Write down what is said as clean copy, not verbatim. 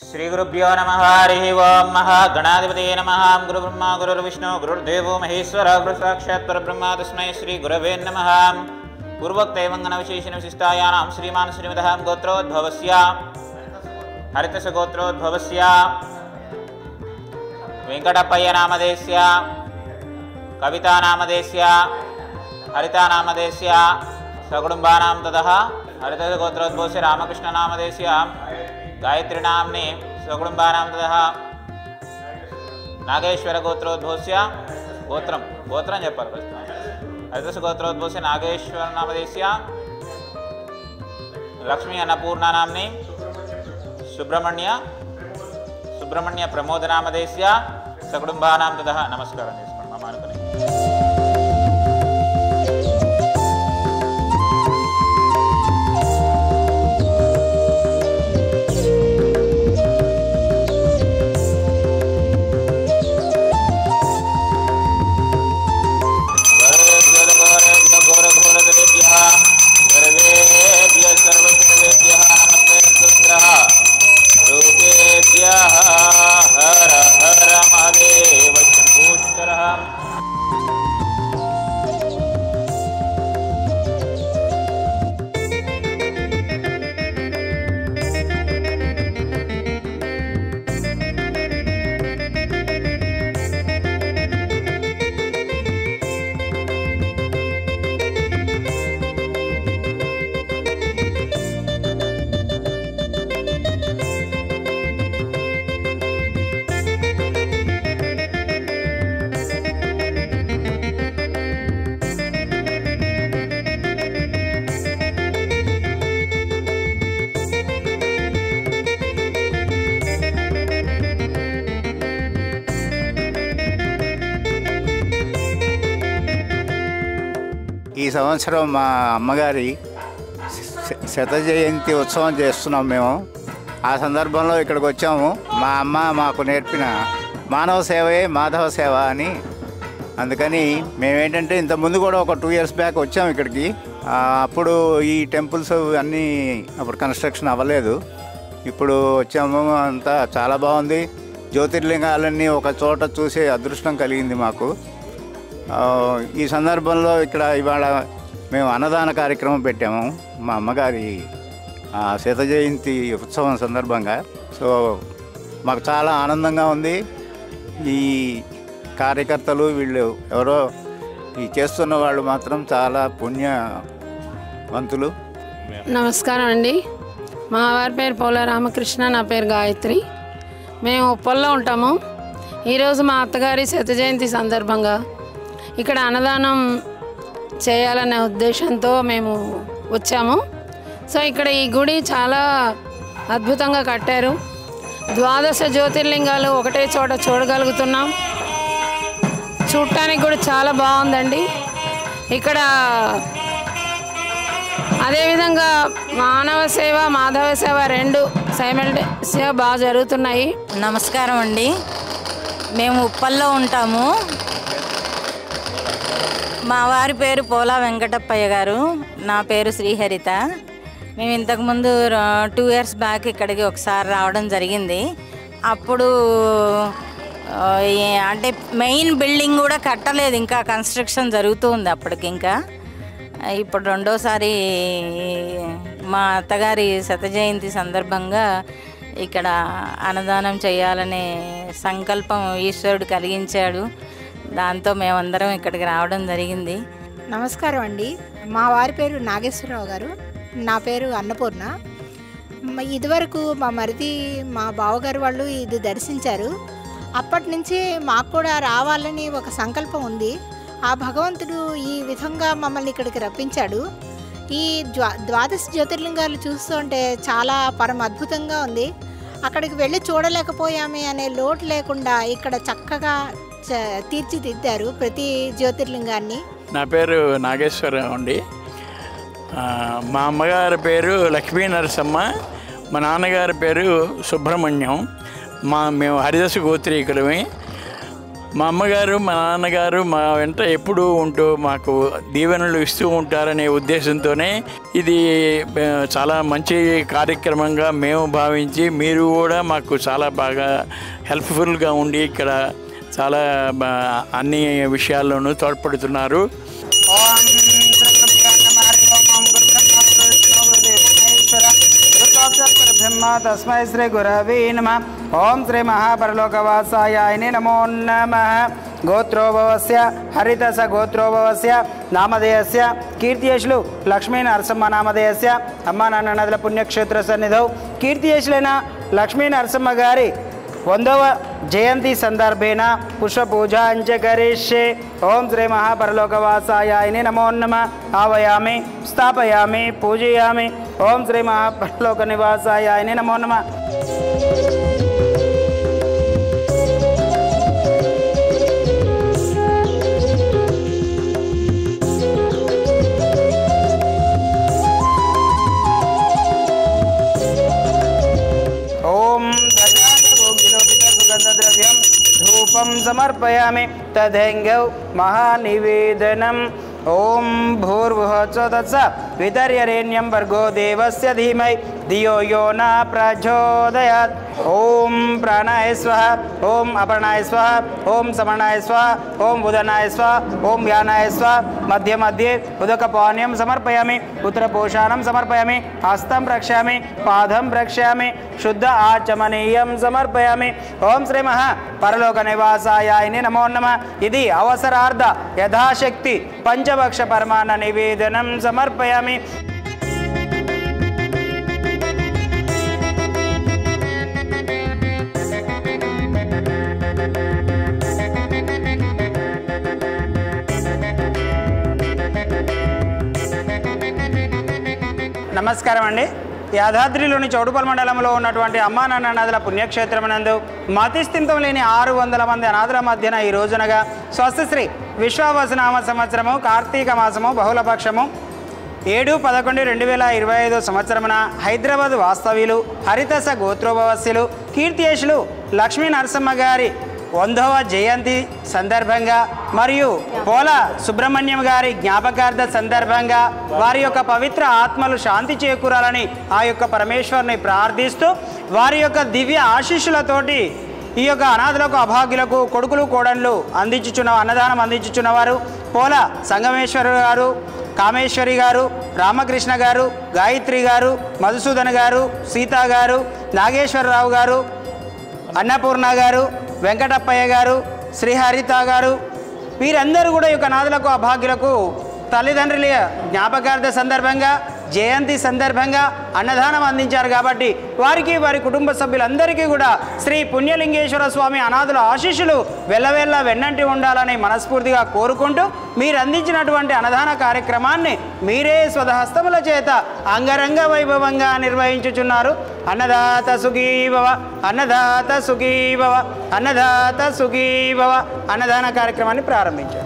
श्रीगुरुभ्यो नमः। हरिः ओं। महागणाधिपतये नमः। गुरुब्रह्मा गुरुर्विष्णु गुरुर्देवो महेश्वरः गुरुसाक्षात् परब्रह्म तस्मै श्रीगुरवे नमः। पूर्वोक्तैवङ्गनविशेषेण विशिष्टायानां श्रीमान् श्रीमतः गोत्रोद्भवस्य हरितस्य गोत्रोद्भवस्य वेङ्कटप्पय्य नामधेयस्य कवितानामधेयस्य हरितानामधेयस्य सकुटुम्बानां ततः हरितस्य गोत्रोद्भवस्य रामकृष्णनामधेयस्य गायत्री नाम्नि स्वकुटुम्बानां ततः नागेश्वर गोत्रोद्भवस्य गोत्रं చెప్పాలి ఫస్ట్ हरितस्य गोत्रोद्भवस्य नागेश्वर नामधेयस्य लक्ष्मी अन्नपूर्णा नाम्नि सुब्रह्मण्य प्रमोद नामधेयस्य सकुटुम्बानां ततः नमस्कारं చేసుకోండి మమ అనుకుని हर हर महादेव शंभूशंकर। ఈ సంవత్సరం మా అమ్మగారి శత జయంతి ఉత్సవం చేస్తున్నాం మేము. ఆ సందర్భంలో ఇక్కడికి వచ్చాము. మా అమ్మ మాకు నేర్పిన మానవ సేవయే మాధవ సేవ అని. అందుకని మేమేంటంటే ఇంతకుముందు కూడా ఒక 2 years బ్యాక్ వచ్చాము ఇక్కడికి. అప్పుడు ఈ టెంపుల్స్ అన్నీ అప్పుడు కన్స్ట్రక్షన్ అవ్వలేదు. ఇప్పుడు వచ్చాము, అంతా చాలా బాగుంది. జ్యోతిర్లింగాలన్నీ ఒక చోట చూసే అదృష్టం కలిగింది మాకు. ఈ సందర్భంలో ఇక్కడ ఇవాళ మేము అన్నదాన కార్యక్రమం పెట్టాము మా అమ్మగారి శత జయంతి ఉత్సవం సందర్భంగా. సో మాకు చాలా ఆనందంగా ఉంది. ఈ కార్యకర్తలు వీళ్ళు ఎవరో ఈ చేస్తున్న వాళ్ళు మాత్రం చాలా పుణ్యవంతులు. నమస్కారం అండి. మా వారి పేరు పోల రామకృష్ణ, నా పేరు గాయత్రి. మేము ఉప్పల్లో ఉంటాము. ఈరోజు మా అత్తగారి శత జయంతి సందర్భంగా ఇక్కడ అన్నదానం చేయాలనే ఉద్దేశంతో మేము వచ్చాము. సో ఇక్కడ ఈ గుడి చాలా అద్భుతంగా కట్టారు. 12 జ్యోతిర్లింగాలు ఒకటే చోట చూడగలుగుతున్నాం. చూడటానికి కూడా చాలా బాగుందండి. ఇక్కడ అదేవిధంగా మానవ సేవ మాధవ సేవ 2 సైమల్టేనియస్గా బాగా జరుగుతున్నాయి. నమస్కారం అండి. మేము ఉప్పల్లో ఉంటాము. మా వారి పేరు పోలా వెంకటప్పయ్య గారు, నా పేరు శ్రీహరిత. మేము ఇంతకుముందు 2 years బ్యాక్ ఇక్కడికి ఒకసారి రావడం జరిగింది. అప్పుడు అంటే మెయిన్ బిల్డింగ్ కూడా కట్టలేదు, ఇంకా కన్స్ట్రక్షన్ జరుగుతూ ఉంది అప్పటికి. ఇంకా ఇప్పుడు రెండోసారి మా అత్తగారి శత జయంతి సందర్భంగా ఇక్కడ అన్నదానం చేయాలనే సంకల్పం ఈశ్వరుడు కలిగించాడు. దాంతో మేమందరం ఇక్కడికి రావడం జరిగింది. నమస్కారం అండి. మా వారి పేరు నాగేశ్వరరావు గారు, నా పేరు అన్నపూర్ణ. ఇదివరకు మా మరిది మా బావగారు వాళ్ళు ఇది దర్శించారు. అప్పటి నుంచి మాకు కూడా రావాలని ఒక సంకల్పం ఉంది. ఆ భగవంతుడు ఈ విధంగా మమ్మల్ని ఇక్కడికి రప్పించాడు. ఈ 12 జ్యోతిర్లింగాలు చూస్తుంటే చాలా పరమ అద్భుతంగా ఉంది. అక్కడికి వెళ్ళి చూడలేకపోయామే అనే లోటు లేకుండా ఇక్కడ చక్కగా తీర్చిదిద్దారు ప్రతి జ్యోతిర్లింగాన్ని. నా పేరు నాగేశ్వరరావు అండి. మా అమ్మగారి పేరు లక్ష్మీ నరసమ్మ, మా నాన్నగారి పేరు సుబ్రహ్మణ్యం. మేము హరిదాసు గోత్రీకులమే. మా అమ్మగారు మా నాన్నగారు మా వెంట ఎప్పుడూ ఉంటూ మాకు దీవెనలు ఇస్తూ ఉంటారనే ఉద్దేశంతోనే ఇది చాలా మంచి కార్యక్రమంగా మేము భావించి మీరు కూడా మాకు చాలా బాగా హెల్ప్ఫుల్గా ఉండి ఇక్కడ చాలా అన్ని విషయాల్లోనూ తోడ్పడుతున్నారు. తస్మై శ్రీ గురవే నమః. ఓం శ్రీ మహాపరలోకవాసాయాయ నమో నమః. గోత్రోభవస్య హరితస గోత్రోభవస్య నామధేయస్య కీర్తియేషులు లక్ష్మీ నరసింహ నామధేయస్య అమ్మా నాన్న నదుల పుణ్యక్షేత్ర సన్నిధౌ కీర్తియేషులైన లక్ష్మీ నరసింహ గారి 100వ జయంతి సందర్భేన పుష్పపూజాంచ కరిష్యే. ఓం శ్రీ మహాపరలోకవాసాయాయ నమో నమః. ఆవయామి స్థాపయామి పూజయామి. ఓం శ్రీ మహాపరలోక నివాసాయాయ నమో నమః. धूपं समर्पयामि तदैङ्गौ महानिवेदनम्. ओम भूर्भुवः स्वः वितर्यरेण्यं भर्गो देवस्य धीमहि धियो यो न प्रचोदयात्. ओम प्राणाय स्वाहा. ओम अपर्णाय स्वाहा. ओम समणाय स्वाहा. ओम बुधनाय स्वाहा. ओम व्यानाय स्वाहा. मध्ये मध्ये उदकपानीयं समर्पयामि. उत्तरपोषाणं समर्पयामि. हस्तं प्रक्षामि. पादं प्रक्षामि. शुद्ध आचमनीयं समर्पयामि. ओम श्री महा परलोक निवासायाय नमो नमः. इति अवसरार्ध यथाशक्ति पंचभक्ष परमान्न निवेदनं समर्पयामि. నమస్కారం అండి. యాదాద్రిలోని చౌడుపల్ మండలంలో ఉన్నటువంటి అమ్మా నాన్న నదుల పుణ్యక్షేత్రమునందు మతిస్థిమితం లేని 600 మంది అనాథుల మధ్యన ఈ రోజునగా స్వస్తిశ్రీ విశ్వావసనామ సంవత్సరము కార్తీక మాసము బహుళపక్షము 7/11/2025 సంవత్సరమున హైదరాబాద్ వాస్తవ్యులు హరితస గోత్రోభవస్యులు కీర్తియేషులు లక్ష్మీ నరసింహ గారి 100వ జయంతి సందర్భంగా మరియు పోల సుబ్రహ్మణ్యం గారి జ్ఞాపకార్థ సందర్భంగా వారి యొక్క పవిత్ర ఆత్మలు శాంతి చేకూరాలని ఆ యొక్క పరమేశ్వరుని ప్రార్థిస్తూ వారి యొక్క దివ్య ఆశీస్సులతోటి ఈ యొక్క అనాథులకు అభాగ్యులకు కొడుకులు కోడళ్ళు అన్నదానం అందించుచున్నవారు పోల సంగమేశ్వరు గారు, కామేశ్వరి గారు, రామకృష్ణ గారు, గాయత్రి గారు, మధుసూదన్ గారు, సీతా గారు, నాగేశ్వరరావు గారు, అన్నపూర్ణ గారు, వెంకటప్పయ్య గారు, శ్రీహరిత గారు, వీరందరూ కూడా ఈ యొక్క అనాథులకు అభాగ్యులకు తల్లిదండ్రుల జ్ఞాపకార్థ సందర్భంగా జయంతి సందర్భంగా అన్నదానం అందించారు. కాబట్టి వారికి వారి కుటుంబ సభ్యులందరికీ కూడా శ్రీ పుణ్యలింగేశ్వర స్వామి అనాథుల ఆశీస్సులు వెల్లవెల్ల వెన్నంటి ఉండాలని మనస్ఫూర్తిగా కోరుకుంటూ మీరు అందించినటువంటి అన్నదాన కార్యక్రమాన్ని మీరే స్వహస్తముల చేత అంగరంగ వైభవంగా నిర్వహించుచున్నారు. అన్నదాత సుఖీభవ, అన్నదాత సుఖీభవ, అన్నదాత సుఖీభవ. అన్నదాన కార్యక్రమాన్ని ప్రారంభించారు.